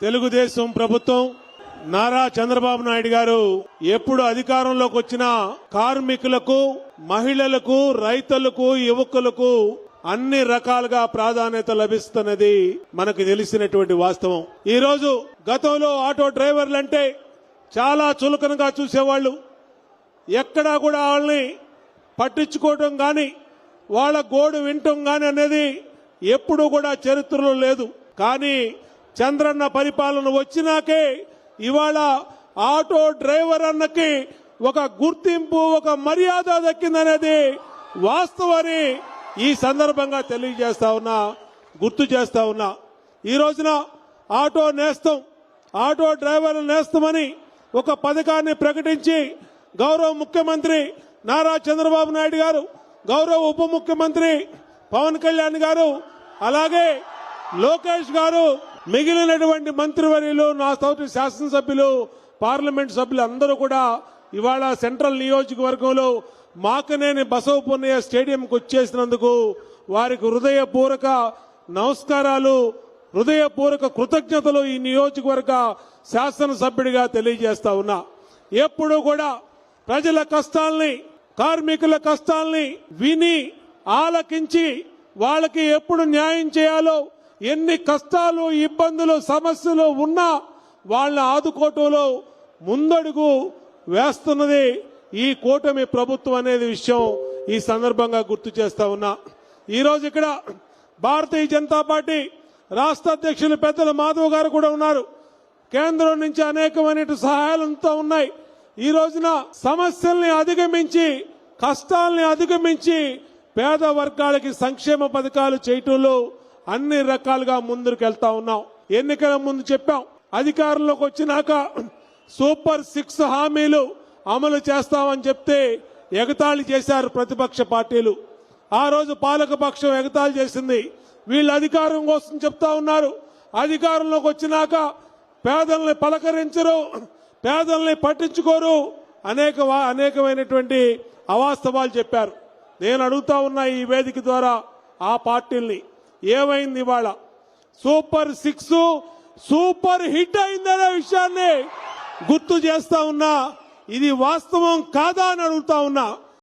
తెలుగుదేశం ప్రభుత్వం నారా చంద్రబాబు నాయుడు గారు ఎప్పుడు అధికారంలోకి వచ్చినా కార్మికులకు, మహిళలకు, రైతులకు, యువకులకు అన్ని రకాలుగా ప్రాధాన్యత లభిస్తున్నది మనకు తెలిసినటువంటి వాస్తవం. ఈ రోజు గతంలో ఆటో డ్రైవర్లంటే చాలా చులకనగా చూసేవాళ్లు. ఎక్కడా కూడా వాళ్ళని పట్టించుకోవడం గాని వాళ్ళ గోడు వినటం గాని అనేది ఎప్పుడూ కూడా చరిత్రలో లేదు. కానీ చంద్రన్న పరిపాలన వచ్చినాకే ఇవాళ ఆటో డ్రైవర్ అన్నకి ఒక గుర్తింపు, ఒక మర్యాద దక్కిందనేది వాస్తవాన్ని ఈ సందర్భంగా తెలియజేస్తా ఉన్నా, గుర్తు చేస్తా ఉన్నా. ఈ రోజున ఆటో నేస్తం, ఆటో డ్రైవర్ల నేస్తమని ఒక పథకాన్ని ప్రకటించి గౌరవ ముఖ్యమంత్రి నారా చంద్రబాబు నాయుడు గారు, గౌరవ ఉప ముఖ్యమంత్రి పవన్ కళ్యాణ్ గారు, అలాగే లోకేష్ గారు, మిగిలినటువంటి మంత్రివర్యులు, నా తోటి శాసనసభ్యులు, పార్లమెంట్ సభ్యులు అందరూ కూడా ఇవాళ సెంట్రల్ నియోజకవర్గంలో మాకనేని బసవపున్నయ్య స్టేడియంకు వచ్చేసినందుకు వారికి హృదయపూర్వక నమస్కారాలు, హృదయపూర్వక కృతజ్ఞతలు ఈ నియోజకవర్గ శాసనసభ్యుడిగా తెలియజేస్తా ఉన్నా. ఎప్పుడు కూడా ప్రజల కష్టాల్ని, కార్మికుల కష్టాల్ని విని ఆలకించి వాళ్ళకి ఎప్పుడు న్యాయం చేయాలో, ఎన్ని కష్టాలు, ఇబ్బందులు, సమస్యలు ఉన్నా వాళ్ళని ఆదుకోవటంలో ముందడుగు వేస్తున్నది ఈ కూటమి ప్రభుత్వం అనేది విషయం ఈ సందర్భంగా గుర్తు చేస్తా ఉన్నా. ఈరోజు ఇక్కడ భారతీయ జనతా పార్టీ రాష్ట్ర అధ్యక్షులు పెద్దల మాధవ్ గారు కూడా ఉన్నారు. కేంద్రం నుంచి అనేకమైన సహాయాలంతా ఉన్నాయి. ఈ రోజున సమస్యల్ని అధిగమించి, కష్టాల్ని అధిగమించి పేద వర్గాలకి సంక్షేమ పథకాలు చేయటంలో అన్ని రకాలుగా ముందుకు వెళ్తా ఉన్నాం. ఎన్నికల ముందు చెప్పాం, అధికారంలోకి వచ్చినాక సూపర్ 6 హామీలు అమలు చేస్తామని చెప్తే ఎగతాళి చేశారు ప్రతిపక్ష పార్టీలు. ఆ రోజు పాలకపక్షం ఎగతాళి చేసింది. వీళ్ళు అధికారం కోసం చెప్తా ఉన్నారు, అధికారంలోకి వచ్చినాక పేదల్ని పలకరించరు, పేదల్ని పట్టించుకోరు, అనేకమైనటువంటి అవాస్తవాలు చెప్పారు. నేను అడుగుతా ఉన్నా ఈ వేదిక ద్వారా ఆ పార్టీల్ని, ఏమైంది ఇవాళ? సూపర్ 6 సూపర్ హిట్ అయిందనే విషయాన్ని గుర్తు చేస్తా ఉన్నా. ఇది వాస్తవం కాదా అని అడుగుతా ఉన్నా.